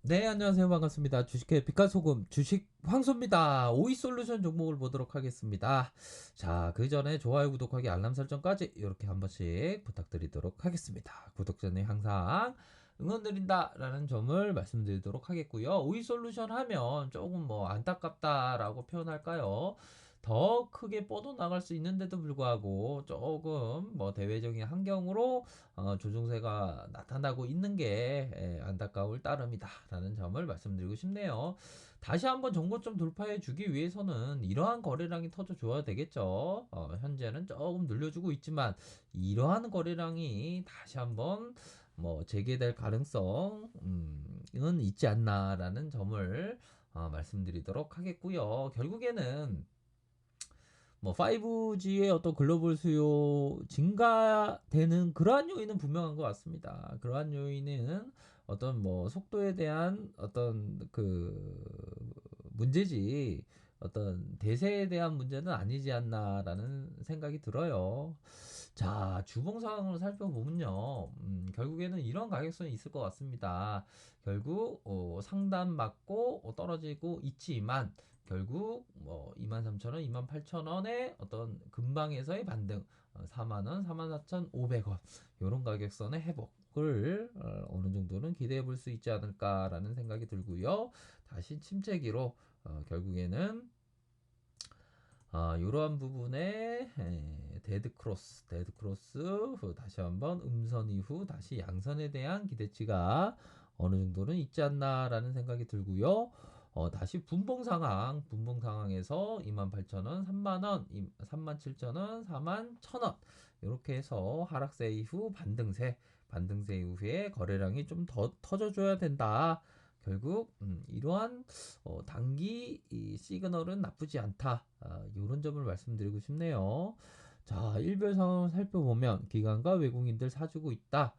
네, 안녕하세요. 반갑습니다. 주식회 빛깔소금 주식 황소입니다. 오이솔루션 종목을 보도록 하겠습니다. 자, 그 전에 좋아요, 구독하기, 알람 설정까지 이렇게 한 번씩 부탁드리도록 하겠습니다. 구독자님 항상 응원드린다라는 점을 말씀드리도록 하겠고요. 오이솔루션 하면 조금 뭐 안타깝다라고 표현할까요? 더 크게 뻗어나갈 수 있는데도 불구하고 조금 뭐 대외적인 환경으로 조종세가 나타나고 있는 게 안타까울 따름이다라는 점을 말씀드리고 싶네요. 다시 한번 전고점 돌파해 주기 위해서는 이러한 거래량이 터져줘야 되겠죠. 현재는 조금 늘려주고 있지만 이러한 거래량이 다시 한번 뭐 재개될 가능성은 있지 않나라는 점을 말씀드리도록 하겠고요. 결국에는 뭐 5G의 어떤 글로벌 수요 증가되는 그러한 요인은 분명한 것 같습니다. 그러한 요인은 어떤 뭐 속도에 대한 어떤 그 문제지 어떤 대세에 대한 문제는 아니지 않나라는 생각이 들어요. 자, 주봉 상황을 살펴보면요. 결국에는 이런 가격선이 있을 것 같습니다. 결국 상단 맞고 떨어지고 있지만 결국 뭐 23,000원, 28,000원의 어떤 근방에서의 반등, 4만원, 44,500원 이런 가격선의 회복을 어느 정도는 기대해 볼 수 있지 않을까라는 생각이 들고요. 다시 침체기로 결국에는 이러한 부분에 데드 크로스 다시 한번 음선 이후 다시 양선에 대한 기대치가 어느 정도는 있지 않나라는 생각이 들고요. 다시 분봉 상황에서 28,000원, 3만원, 37,000원, 41,000원 이렇게 해서 하락세 이후 반등세 이후에 거래량이 좀 더 터져줘야 된다. 결국 이러한 단기 이 시그널은 나쁘지 않다. 이런 점을 말씀드리고 싶네요. 자, 일별 상황을 살펴보면 기관과 외국인들 사주고 있다.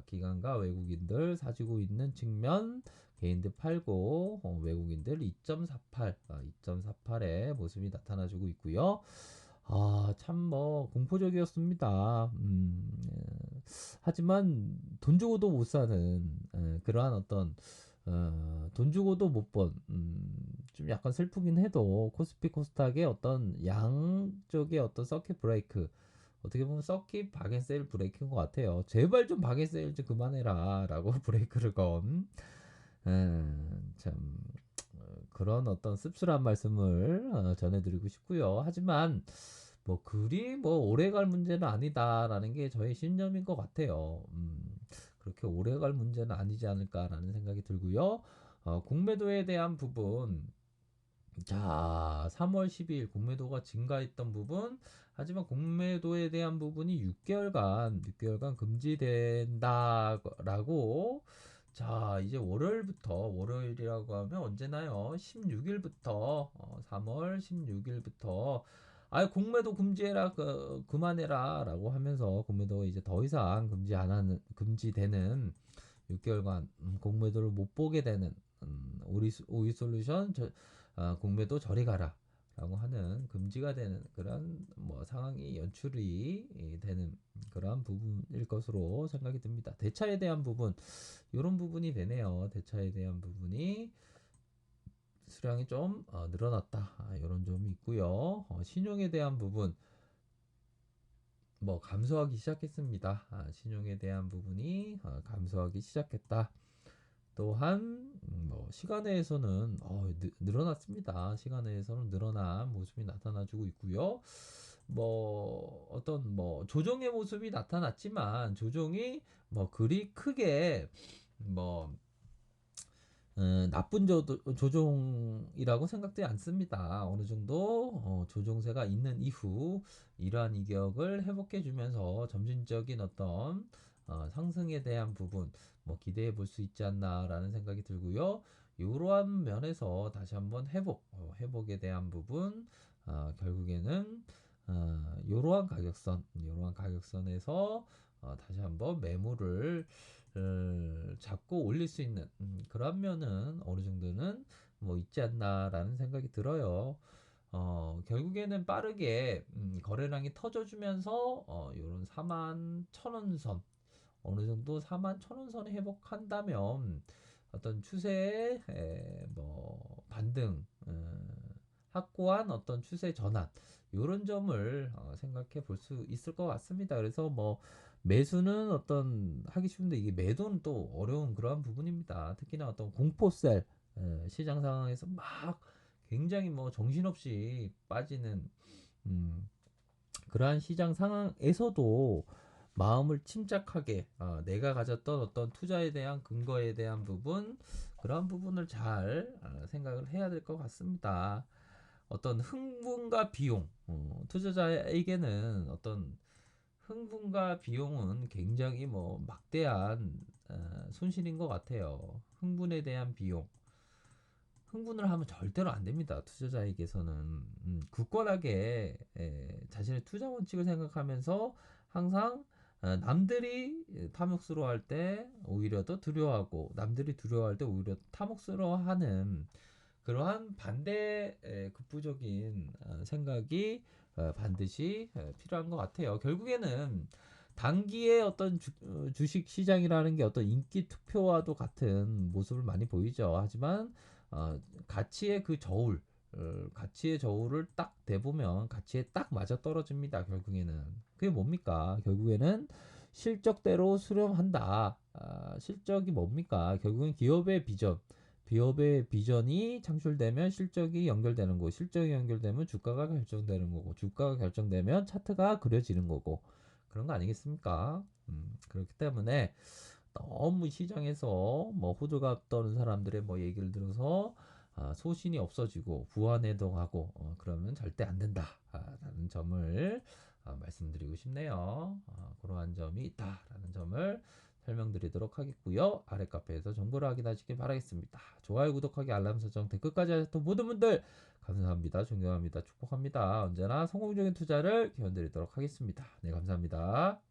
기관과 외국인들 사주고 있는 측면 개인들 팔고 외국인들 2.48, 2.48의 모습이 나타나주고 있고요. 참 뭐 공포적이었습니다. 하지만 돈 주고도 못 사는 그러한 어떤 돈 주고도 못 본, 좀 약간 슬프긴 해도 코스피 코스닥의 어떤 양쪽의 어떤 서킷 브레이크, 어떻게 보면 서킷 박앤세일 브레이크인 것 같아요. 제발 좀 박앤세일 좀 그만해라 라고 브레이크를 건, 참, 그런 어떤 씁쓸한 말씀을 전해드리고 싶고요. 하지만 뭐 그리 뭐 오래 갈 문제는 아니다라는 게 저의 신념인 것 같아요. 그렇게 오래 갈 문제는 아니지 않을까라는 생각이 들고요. 공매도에 대한 부분, 자, 3월 12일 공매도가 증가했던 부분, 하지만 공매도에 대한 부분이 6개월간 금지된다라고, 자, 이제 월요일이라고 하면 언제나요? 16일부터, 3월 16일부터, 공매도 금지해라, 그만해라, 라고 하면서 공매도가 이제 더 이상 금지되는 6개월간 공매도를 못 보게 되는 오이솔루션 공매도 저리 가라 라고 하는 금지가 되는 그런 뭐 상황이 연출이 되는 그러한 부분일 것으로 생각이 듭니다. 대차에 대한 부분 이런 부분이 되네요. 대차에 대한 부분이 수량이 좀 늘어났다 이런 점이 있고요. 신용에 대한 부분 뭐 감소하기 시작했습니다. 신용에 대한 부분이 감소하기 시작했다. 또한 뭐 시간외에서는 늘어났습니다. 시간외에서는 늘어난 모습이 나타나주고 있고요. 뭐 어떤 뭐 조정의 모습이 나타났지만 조정이 뭐 그리 크게 뭐 나쁜 조종이라고 생각되지 않습니다. 어느 정도 조종세가 있는 이후 이러한 이격을 회복해주면서 점진적인 어떤 상승에 대한 부분 뭐 기대해 볼 수 있지 않나라는 생각이 들고요. 이러한 면에서 다시 한번 회복에 대한 부분 결국에는 이러한 가격선에서 다시 한번 매물을 잡고 올릴 수 있는 그런 면은 어느 정도는 뭐 있지 않나라는 생각이 들어요. 결국에는 빠르게 거래량이 터져주면서 이런 4만 1,000원 선 어느 정도 4만 1,000원 선에 회복한다면 어떤 추세의 뭐 반등, 확고한 어떤 추세 전환 요런 점을 생각해 볼 수 있을 것 같습니다. 그래서 뭐 매수는 어떤 하기 쉬운데 이게 매도는 또 어려운 그러한 부분입니다. 특히나 어떤 공포셀 시장 상황에서 막 굉장히 뭐 정신없이 빠지는 음, 그러한 시장 상황에서도 마음을 침착하게 내가 가졌던 어떤 투자에 대한 근거에 대한 부분 그런 부분을 잘 생각을 해야 될 것 같습니다. 어떤 흥분과 비용 투자자에게는 어떤 흥분과 비용은 굉장히 뭐 막대한 손실인 것 같아요. 흥분에 대한 비용 흥분을 하면 절대로 안 됩니다. 투자자에게서는 굳건하게 자신의 투자 원칙을 생각하면서 항상 남들이 탐욕스러워할 때 오히려 더 두려워하고 남들이 두려워할 때 오히려 탐욕스러워하는 그러한 반대 극부적인 생각이 반드시 필요한 것 같아요. 결국에는 단기의 어떤 주식 시장이라는 게 어떤 인기 투표와도 같은 모습을 많이 보이죠. 하지만 가치의 그 저울, 가치의 저울을 딱 대보면 가치에 딱 맞아 떨어집니다. 결국에는 그게 뭡니까? 결국에는 실적대로 수렴한다. 실적이 뭡니까? 결국엔 기업의 비전. 기업의 비전이 창출되면 실적이 연결되는 거고, 실적이 연결되면 주가가 결정되는 거고, 주가가 결정되면 차트가 그려지는 거고, 그런 거 아니겠습니까? 그렇기 때문에 너무 시장에서 뭐 호들갑 떠는 사람들의 뭐 얘기를 들어서 소신이 없어지고 불안해동하고 그러면 절대 안 된다라는 점을 말씀드리고 싶네요. 그러한 점이 있다라는 점을 설명드리도록 하겠고요. 아래 카페에서 정보를 확인하시길 바라겠습니다. 좋아요, 구독하기, 알람 설정, 댓글까지 하셨던 모든 분들 감사합니다. 존경합니다. 축복합니다. 언제나 성공적인 투자를 기원드리도록 하겠습니다. 네, 감사합니다.